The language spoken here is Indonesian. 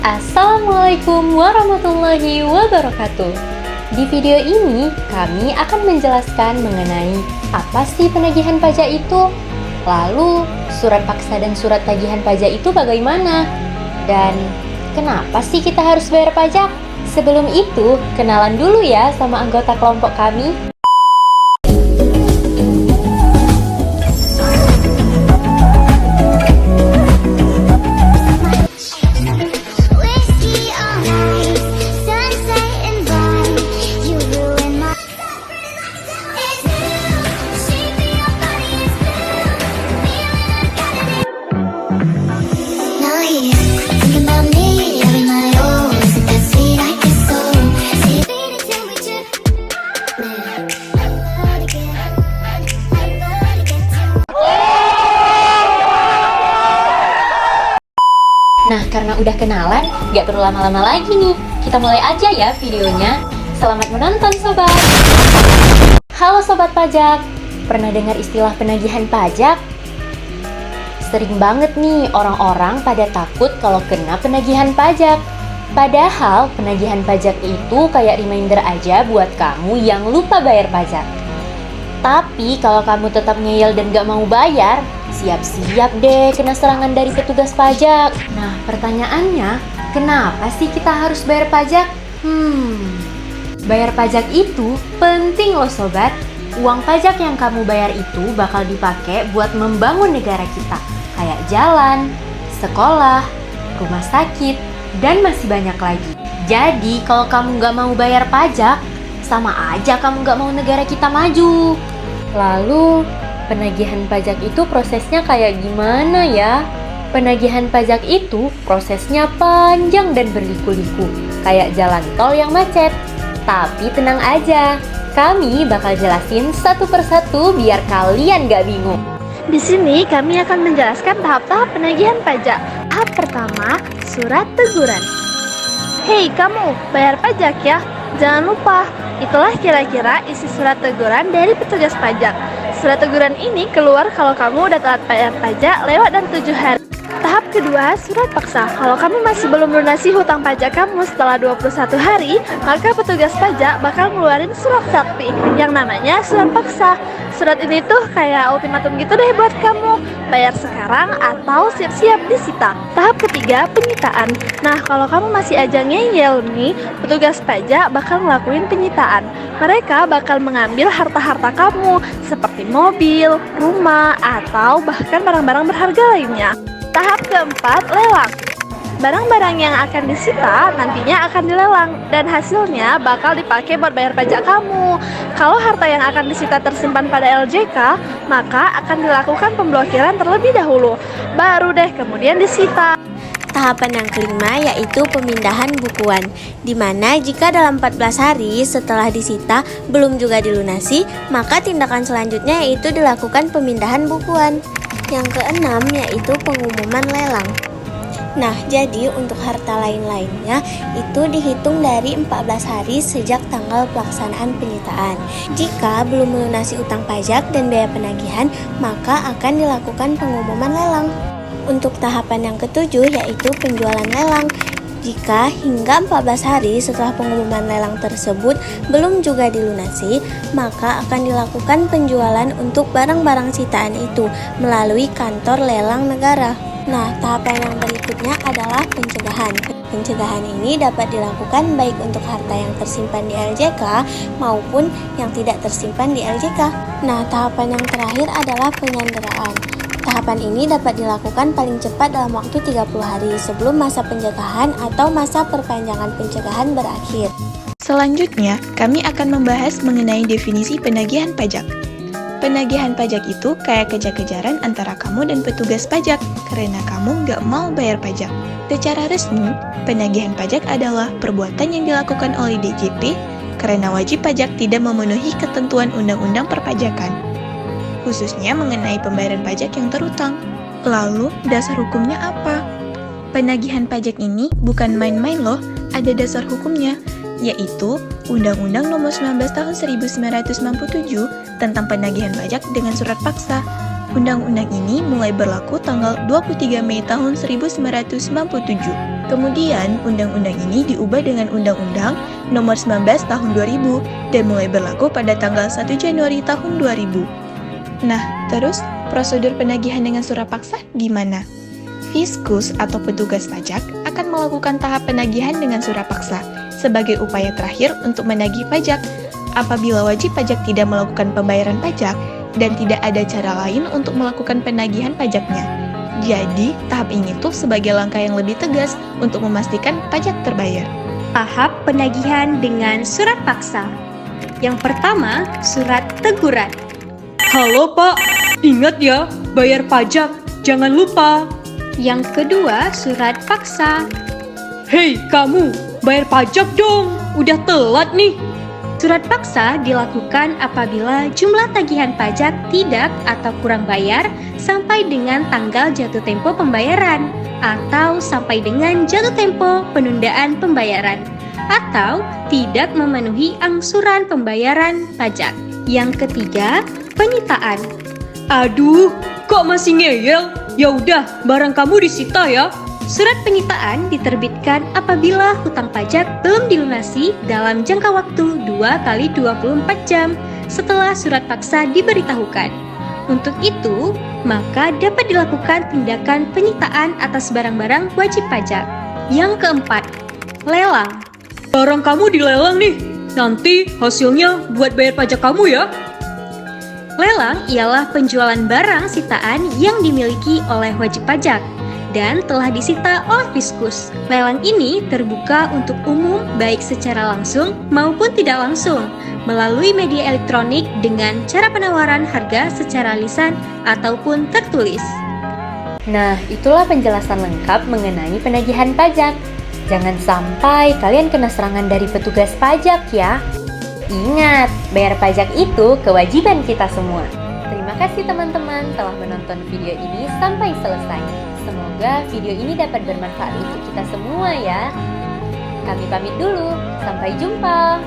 Assalamualaikum warahmatullahi wabarakatuh. Di video ini kami akan menjelaskan mengenai apa sih penagihan pajak itu, lalu surat paksa dan surat tagihan pajak itu bagaimana, dan kenapa sih kita harus bayar pajak. Sebelum itu, kenalan dulu ya sama anggota kelompok kami. Nah, karena udah kenalan, gak perlu lama-lama lagi nih. Kita mulai aja ya videonya. Selamat menonton, Sobat! Halo Sobat Pajak, pernah dengar istilah penagihan pajak? Sering banget nih orang-orang pada takut kalau kena penagihan pajak. Padahal penagihan pajak itu kayak reminder aja buat kamu yang lupa bayar pajak. Tapi kalau kamu tetap ngeyel dan gak mau bayar, siap-siap deh kena serangan dari petugas pajak. Nah, pertanyaannya, kenapa sih kita harus bayar pajak? Bayar pajak itu penting loh Sobat. Uang pajak yang kamu bayar itu bakal dipakai buat membangun negara kita, kayak jalan, sekolah, rumah sakit, dan masih banyak lagi. Jadi, kalau kamu gak mau bayar pajak, sama aja kamu gak mau negara kita maju. Lalu, penagihan pajak itu prosesnya kayak gimana ya? Penagihan pajak itu prosesnya panjang dan berliku-liku, kayak jalan tol yang macet. Tapi tenang aja, kami bakal jelasin satu persatu biar kalian gak bingung. Di sini kami akan menjelaskan tahap-tahap penagihan pajak. Tahap pertama, surat teguran. Hei kamu, bayar pajak ya? Jangan lupa, itulah kira-kira isi surat teguran dari petugas pajak. Surat teguran ini keluar kalau kamu udah telat bayar pajak lewat dan 7 hari. Tahap kedua, surat paksa. Kalau kamu masih belum melunasi hutang pajak kamu setelah 21 hari, maka petugas pajak bakal ngeluarin surat sakti yang namanya surat paksa. Surat ini tuh kayak ultimatum gitu deh buat kamu. Bayar sekarang atau siap-siap disita. Tahap ketiga, penyitaan. Nah, kalau kamu masih aja ngeyel nih, petugas pajak bakal ngelakuin penyitaan. Mereka bakal mengambil harta-harta kamu seperti mobil, rumah, atau bahkan barang-barang berharga lainnya. Tahap keempat, lelang. Barang-barang yang akan disita nantinya akan dilelang dan hasilnya bakal dipakai buat bayar pajak kamu. Kalau harta yang akan disita tersimpan pada LJK, maka akan dilakukan pemblokiran terlebih dahulu. Baru deh kemudian disita. Tahapan yang kelima yaitu pemindahan bukuan, di mana jika dalam 14 hari setelah disita belum juga dilunasi, maka tindakan selanjutnya yaitu dilakukan pemindahan bukuan. Yang keenam yaitu pengumuman lelang. Nah, jadi untuk harta lain-lainnya itu dihitung dari 14 hari sejak tanggal pelaksanaan penyitaan. Jika belum melunasi utang pajak dan biaya penagihan, maka akan dilakukan pengumuman lelang. Untuk tahapan yang ketujuh yaitu penjualan lelang. Jika hingga 14 hari setelah pengumuman lelang tersebut belum juga dilunasi, maka akan dilakukan penjualan untuk barang-barang sitaan itu melalui kantor lelang negara. Nah, tahapan yang berikutnya adalah pencegahan. Pencegahan ini dapat dilakukan baik untuk harta yang tersimpan di LJK maupun yang tidak tersimpan di LJK. Nah, tahapan yang terakhir adalah penyanderaan. Tahapan ini dapat dilakukan paling cepat dalam waktu 30 hari sebelum masa pencegahan atau masa perpanjangan pencegahan berakhir. Selanjutnya, kami akan membahas mengenai definisi penagihan pajak. Penagihan pajak itu kayak kejar-kejaran antara kamu dan petugas pajak karena kamu nggak mau bayar pajak. Secara resmi, penagihan pajak adalah perbuatan yang dilakukan oleh DJP karena wajib pajak tidak memenuhi ketentuan undang-undang perpajakan, khususnya mengenai pembayaran pajak yang terutang. Lalu, dasar hukumnya apa? Penagihan pajak ini bukan main-main loh, ada dasar hukumnya, yaitu Undang-Undang Nomor 19 Tahun 1997 tentang penagihan pajak dengan surat paksa. Undang-undang ini mulai berlaku tanggal 23 Mei tahun 1997. Kemudian, undang-undang ini diubah dengan Undang-Undang Nomor 19 Tahun 2000 dan mulai berlaku pada tanggal 1 Januari tahun 2000. Nah, terus prosedur penagihan dengan surat paksa gimana? Fiskus atau petugas pajak akan melakukan tahap penagihan dengan surat paksa sebagai upaya terakhir untuk menagih pajak apabila wajib pajak tidak melakukan pembayaran pajak dan tidak ada cara lain untuk melakukan penagihan pajaknya. Jadi, tahap ini tuh sebagai langkah yang lebih tegas untuk memastikan pajak terbayar. Tahap penagihan dengan surat paksa. Yang pertama, surat teguran. Halo Pak, ingat ya, bayar pajak, jangan lupa. Yang kedua, surat paksa. Hei kamu, bayar pajak dong, udah telat nih. Surat paksa dilakukan apabila jumlah tagihan pajak tidak atau kurang bayar sampai dengan tanggal jatuh tempo pembayaran atau sampai dengan jatuh tempo penundaan pembayaran atau tidak memenuhi angsuran pembayaran pajak. Yang ketiga, penyitaan. Aduh, kok masih ngeyel? Ya udah, barang kamu disita ya. Surat penyitaan diterbitkan apabila hutang pajak belum dilunasi dalam jangka waktu 2x24 jam setelah surat paksa diberitahukan. Untuk itu, maka dapat dilakukan tindakan penyitaan atas barang-barang wajib pajak. Yang keempat, lelang. Barang kamu dilelang nih, nanti hasilnya buat bayar pajak kamu ya. Lelang ialah penjualan barang sitaan yang dimiliki oleh wajib pajak dan telah disita oleh Fiskus. Lelang ini terbuka untuk umum baik secara langsung maupun tidak langsung melalui media elektronik dengan cara penawaran harga secara lisan ataupun tertulis. Nah, itulah penjelasan lengkap mengenai penagihan pajak. Jangan sampai kalian kena serangan dari petugas pajak ya. Ingat, bayar pajak itu kewajiban kita semua. Terima kasih teman-teman telah menonton video ini sampai selesai. Semoga video ini dapat bermanfaat untuk kita semua ya. Kami pamit dulu, sampai jumpa.